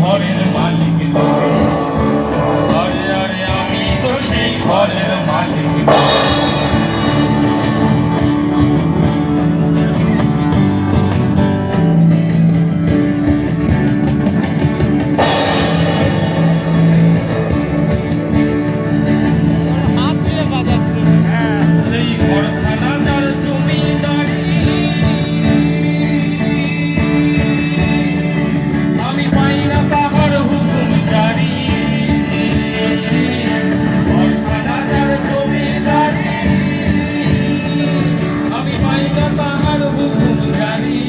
ঘরের মালিক তুমি, আরে আরে আমি তো সেই ঘরের মালিক। সেই ঘরখানা যার জমিদারি, আমি পাই না তাহার হুকুম জারি। ঘরখানা যার জমিদারি, আমি পাই না তাহার হুকুম জারি।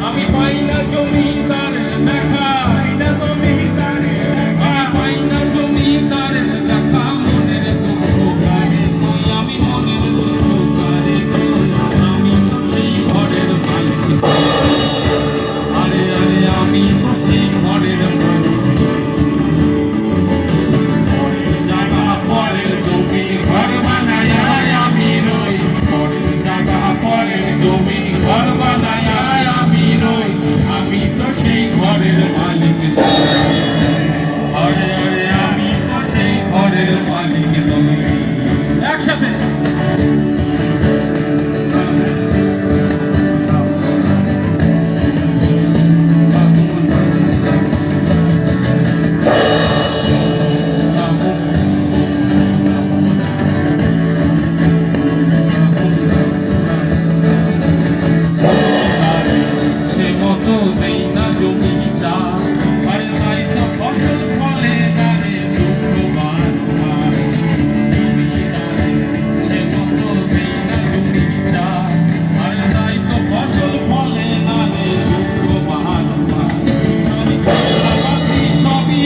আমি পাই না জমিদারের দেখা, পাই না জমিদারের দেখা, পাই না জমিদারের দেখা। মনের দুঃখ কারে কই, আমি মনের দুঃখ কারে কই, আমি তো সেই ঘরের মালিক। আরে আরে আমি তো সেই ঘরের মালিক। পরের জায়গা পরের জমি ঘর বানায় আমি রই, পরের জায়গা পরের জমি ঘর বানায় আমি রই, আমি তো সেই ঘরের মালিক। আরে আরে আমি তো সেই ঘরের মালিক তুমি। একসাথে সে মতো দেই না জমি চা, আরে তাই তো ফসল ফলে গানে দুঃখবান আমার জমিদারে। সে মতো দেই না জমি চা, আরে তাই তো ফসল ফলে গানে দুঃখবান আমার। আমি চাষাবাদি সবই